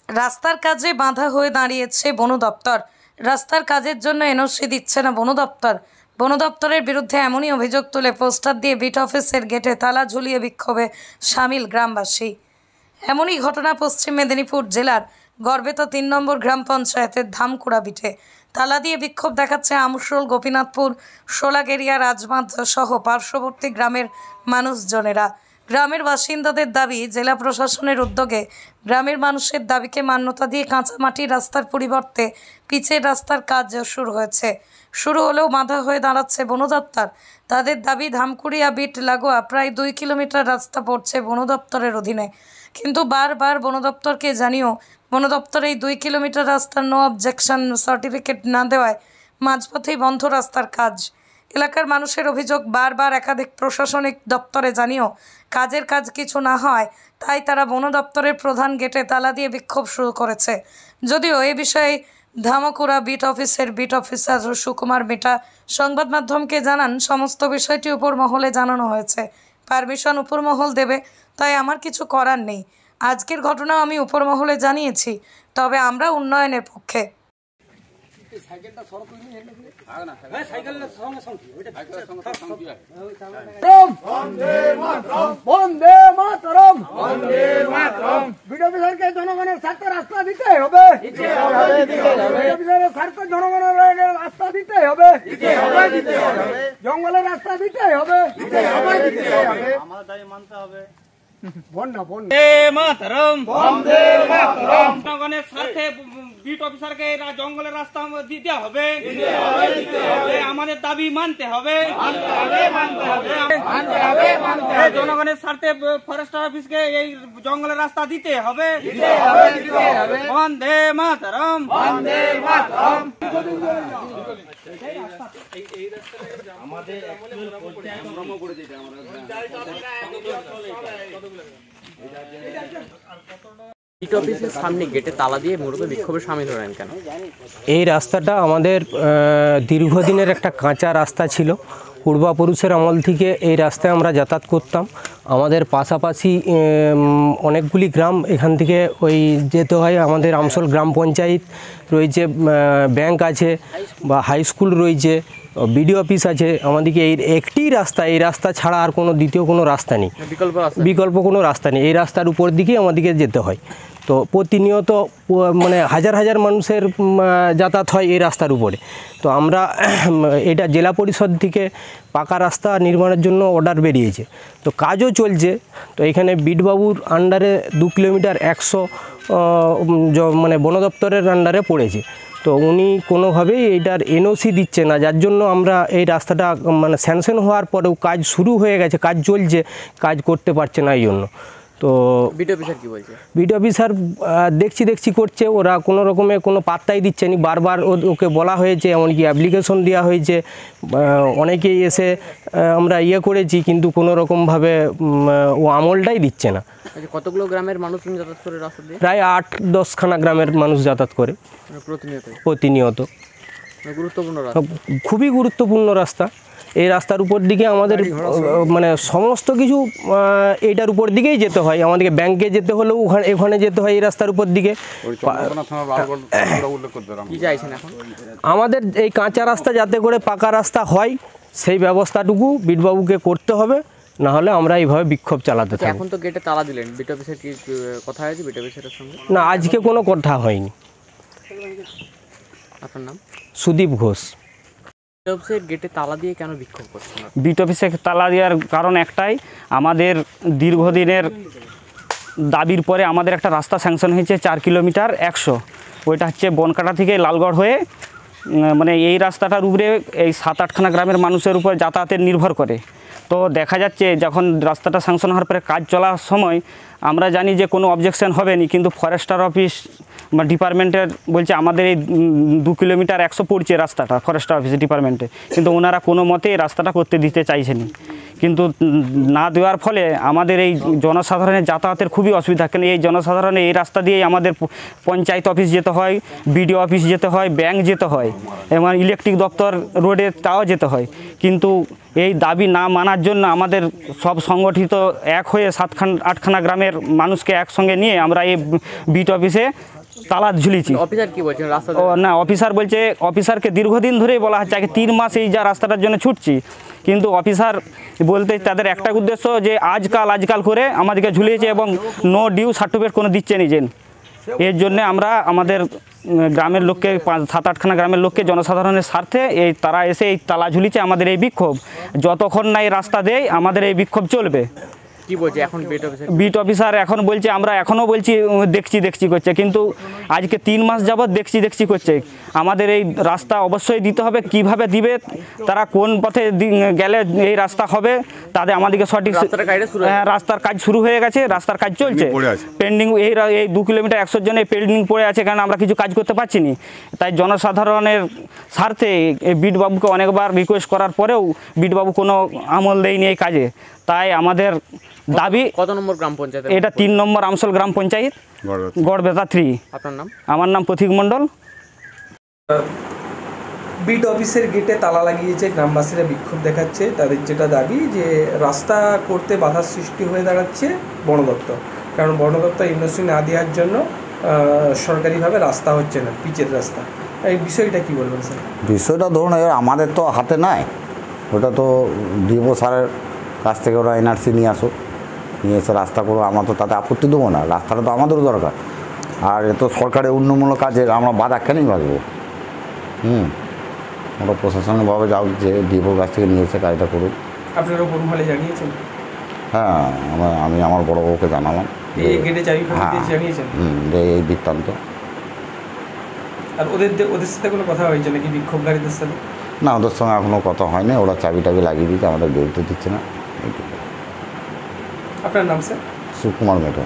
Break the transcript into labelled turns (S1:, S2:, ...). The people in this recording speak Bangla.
S1: রাস্তার কাজে বাধা হয়ে দাঁড়িয়েছে বন দপ্তর। রাস্তার কাজের জন্য এনওসি দিচ্ছে না বন দপ্তর। বন দপ্তরের বিরুদ্ধে এমনই অভিযোগ তুলে পোস্টার দিয়ে বিট অফিসের গেটে তালা ঝুলিয়ে বিক্ষোভে সামিল গ্রামবাসী। এমনই ঘটনা পশ্চিম মেদিনীপুর জেলার গড়বেতা ৩ নম্বর গ্রাম পঞ্চায়েতের ধামকুড়া বিটে। তালা দিয়ে বিক্ষোভ দেখাচ্ছে আমশোল, গোপীনাথপুর, সোলাগেরিয়া, রাজবাঁধ সহ পার্শ্ববর্তী গ্রামের মানুষজনেরা। গ্রামের বাসিন্দাদের দাবি, জেলা প্রশাসনের উদ্যোগে গ্রামের মানুষের দাবিকে মান্যতা দিয়ে কাঁচা মাটির রাস্তার পরিবর্তে পিচের রাস্তার কাজ শুরু হলেও বাধা হয়ে দাঁড়াচ্ছে বন দপ্তর। তাদের দাবি, ধামকুড়িয়া বিট লাগোয়া প্রায় 2 কিলোমিটার রাস্তা পড়ছে বন দপ্তরের অধীনে, কিন্তু বারবার বন দপ্তরকে জানিয়েও বন দপ্তর এই 2 কিলোমিটার রাস্তার নো অবজেকশন সার্টিফিকেট না দেওয়ায় মাঝপথেই বন্ধ রাস্তার কাজ। এলাকার মানুষের অভিযোগ, বারবার একাধিক প্রশাসনিক দপ্তরে জানিয়েও কাজের কাজ কিছু না হয়, তাই তারা বন দপ্তরের প্রধান গেটে তালা দিয়ে বিক্ষোভ শুরু করেছে। যদিও এ বিষয়ে ধামকুড়া বিট অফিসের বিট অফিসার সুকুমার মিটা সংবাদ মাধ্যমকে জানান, সমস্ত বিষয়টি উপর মহলে জানানো হয়েছে, পারমিশন উপর মহল দেবে, তাই আমার কিছু করার নেই। আজকের ঘটনা আমি উপর মহলে জানিয়েছি, তবে আমরা উন্নয়নের পক্ষে।
S2: জনগণের স্বার্থে রাস্তা দিতে হবে, জনগণের রাস্তা দিতে হবে, জঙ্গলের রাস্তা দিতে হবে, আমাদের দাবি মানতে হবে। জনগণের স্বার্থে বিট অফিসারকে জঙ্গলের রাস্তা দিতে হবে, আমাদের দাবি মানতে হবে। জনগণের স্বার্থে ফরেস্টার অফিসকে এই জঙ্গলের রাস্তা দিতে হবে। বন্দে মাতরম, বন্দে মাতরম।
S3: বিট অফিসের সামনে গেটে তালা দিয়ে মূলত বিক্ষোভে সামিল হলেন কেন?
S4: এই রাস্তাটা আমাদের দীর্ঘদিনের একটা কাঁচা রাস্তা ছিল। পূর্বপুরুষের আমল থেকে এই রাস্তায় আমরা যাতায়াত করতাম। আমাদের পাশাপাশি অনেকগুলি গ্রাম এখান থেকে যেতে হয়। আমাদের আমশোল গ্রাম পঞ্চায়েত রয়েছে, ব্যাংক আছে বা হাই স্কুল রয়েছে, বিডিও অফিস আছে। আমাদেরকে একটি রাস্তা, এই রাস্তা ছাড়া আর কোনো দ্বিতীয় কোনো রাস্তা নেই, বিকল্প কোনো রাস্তা নেই। এই রাস্তার উপর দিকেই আমাদেরকে যেতে হয়। তো প্রতিনিয়ত মানে হাজার হাজার মানুষের যাতায়াত হয় এই রাস্তার উপরে। তো আমরা এটা জেলা পরিষদ থেকে পাকা রাস্তা নির্মাণের জন্য অর্ডার বেরিয়েছে, তো কাজও চলছে। তো এখানে বিটবাবুর আন্ডারে 2 কিলোমিটার 100 মানে বন দপ্তরের আন্ডারে পড়েছে। তো উনি কোনোভাবেই এইটার এনওসি দিচ্ছে না, যার জন্য আমরা এই রাস্তাটা মানে স্যাংশন হওয়ার পরেও কাজ শুরু হয়ে গেছে, কাজ চলছে, কাজ করতে পারছে না এই জন্য। তো
S3: বিট অফিসার কি বলছে?
S4: বিট অফিসার দেখছি করছে, ওরা কোনো রকমে কোনো পাত্তাই দিচ্ছে না। বারবার ওকে বলা হয়েছে, এমনকি অ্যাপ্লিকেশন দেওয়া হয়েছে, অনেকেই এসে আমরা করেছি, কিন্তু কোনো রকমভাবে ও আমলটাই দিচ্ছে না।
S3: কতগুলো গ্রামের মানুষ যাতায়াত করে রাস্তা দিয়ে?
S4: প্রায় 8-10 খানা গ্রামের মানুষ যাতায়াত করে প্রতিনিয়ত।
S3: গুরুত্বপূর্ণ রাস্তা, খুবই
S4: গুরুত্বপূর্ণ রাস্তা। এই রাস্তার উপর দিকে আমাদের মানে সমস্ত কিছু এইটার উপর দিকেই যেতে হয়। আমাদেরকে ব্যাংকে যেতে হলেও এখানে যেতে হয় এই রাস্তার উপর দিকে। আমাদের এই কাঁচা রাস্তা যাতে করে পাকা রাস্তা হয়, সেই ব্যবস্থাটুকু বিটবাবুকে করতে হবে, না হলে আমরা এইভাবে বিক্ষোভ চালাতে থাকব।
S3: এখন তো গেটে তালা দিলেন, বিট অফিসের কি কথা হয়েছে বিট অফিসারের সঙ্গে?
S4: না, আজকে কোনো কথা হয়নি।
S3: আপনার নাম?
S4: সুদীপ ঘোষ।
S3: গেটে তালা দিয়ে কেন বিক্ষোভ করছেন?
S5: বিট অফিসে তালা দেওয়ার কারণ একটাই, আমাদের দীর্ঘদিনের দাবির পরে আমাদের একটা রাস্তা স্যাংশন হয়েছে 4 কিলোমিটার 100, ওইটা হচ্ছে বনকাটা থেকে লালগড় হয়ে, মানে এই রাস্তাটার উপরে এই 7-8 খানা গ্রামের মানুষের উপর যাতায়াতের নির্ভর করে। তো দেখা যাচ্ছে যখন রাস্তাটা স্যাংশন হওয়ার পরে কাজ চলার সময় আমরা জানি যে কোনো অবজেকশন হবে না, কিন্তু ফরেস্টার অফিস বা ডিপার্টমেন্টের বলছে আমাদের এই 2 কিলোমিটার 100 পড়ছে রাস্তাটা ফরেস্টার অফিস ডিপার্টমেন্টে, কিন্তু ওনারা কোনো মতে এই রাস্তাটা করতে দিতে চাইছেন। কিন্তু না দেওয়ার ফলে আমাদের এই জনসাধারণের যাতায়াতের খুবই অসুবিধা। কেন এই জনসাধারণের এই রাস্তা দিয়েই আমাদের পঞ্চায়েত অফিস যেতে হয়, বিডিও অফিস যেতে হয়, ব্যাংক যেতে হয়, এবং ইলেকট্রিক দপ্তর রোডে তাও যেতে হয়। কিন্তু এই দাবি না মানার জন্য আমাদের সব সংগঠিত এক হয়ে 7-8 খানা গ্রামের মানুষকে একসঙ্গে নিয়ে আমরা এই বিট অফিসে তালা ঝুলিয়েছি।
S3: অফিসার কি বলছেন রাস্তা
S5: ও না, অফিসার বলছে, অফিসারকে দীর্ঘদিন ধরেই বলা হচ্ছে, আগে 3 মাস এই যা রাস্তাটার জন্য ছুটছি, কিন্তু অফিসার বলতে তাদের একটা উদ্দেশ্য যে আজকাল করে আমাদেরকে ঝুলিয়েছে এবং নো ডিউ সার্টিফিকেট কোনো দিচ্ছে নিজেন। এর জন্য আমরা আমাদের গ্রামের লোককে 7-8খানা গ্রামের লোককে জনসাধারণের স্বার্থে তারা এসে এই তালা ঝুলিছে। আমাদের এই বিক্ষোভ যতক্ষণ না এই রাস্তা দেয় আমাদের এই বিক্ষোভ চলবে।
S3: কি বলছে এখন
S5: বিট অফিসার এখন বলছে, আমরা এখনও বলছি দেখছি করছে, কিন্তু আজকে 3 মাস যাবৎ দেখছি করছে। আমাদের এই রাস্তা অবশ্যই দিতে হবে। কিভাবে দিবে, তারা কোন পথে গেলে এই রাস্তা হবে, তাদের আমাদেরকে সঠিক। রাস্তার কাজ শুরু হয়ে গেছে, রাস্তার কাজ চলছে, পেন্ডিং। এই 2 কিলোমিটার 100 জনের পেন্ডিং পড়ে আছে, কারণ আমরা কিছু কাজ করতে পারছি না। তাই জনসাধারণের স্বার্থে এই বিটবাবুকে অনেকবার রিকোয়েস্ট করার পরেও বিটবাবু কোনো আমল দেয়নি এই কাজে। তাই আমাদের দাবি।
S3: কত নম্বর গ্রাম পঞ্চায়েত
S5: এটা 3 নম্বর আমসল গ্রাম পঞ্চায়েত, গড়বেতা 3।
S3: আপনার নাম?
S5: আমার নাম পথিক মণ্ডল।
S6: বিট অফিসের গেটে তালা লাগিয়েছে, গ্রামবাসীরা বিক্ষোভ দেখাচ্ছে। তাদের যেটা দাবি যে রাস্তা করতে বাধার সৃষ্টি হয়ে দাঁড়াচ্ছে বন দপ্তর, কারণ বন দপ্তর এনওসি না দেওয়ার জন্য সরকারিভাবে রাস্তা হচ্ছে না, পিচের রাস্তা। এই বিষয়টা কি বলবেন স্যার?
S7: বিষয়টা ধরুন আমাদের তো হাতে নাই, ওটা তো ডিও স্যারের কাছ থেকে ওরা এনআরসি নিয়ে আসো, নিয়ে এসে রাস্তা করো। আমরা তো তাতে আপত্তি দেবো না, রাস্তাটা তো আমাদেরও দরকার। আর এ তো সরকারের উন্নয়নমূলক কাজে আমরা বাধা কেনই বাঁচবো? ওরা প্রশাসনিকভাবে যাও, যে ডিওর কাছ থেকে নিয়ে এসে কাজটা করুক।
S6: আপনারা উপর মহলে জানিয়েছেন?
S7: হ্যাঁ, আমি আমার বড় বউকে জানালাম,
S6: এই গেটে চারিখানে জানিয়েছেন
S7: যে এই বৃত্তান্ত।
S6: আর ওদের সাথে কোনো কথা হয়েছে নাকি বিক্ষোভকারীদের সাথে?
S7: না, ওদের সঙ্গে এখনও কথা হয়নি। ওরা চাবি লাগিয়ে দিচ্ছে, আমাদের বেরোতে দিচ্ছে না।
S6: আপনার নাম স্যার?
S7: সুকুমার মেটো।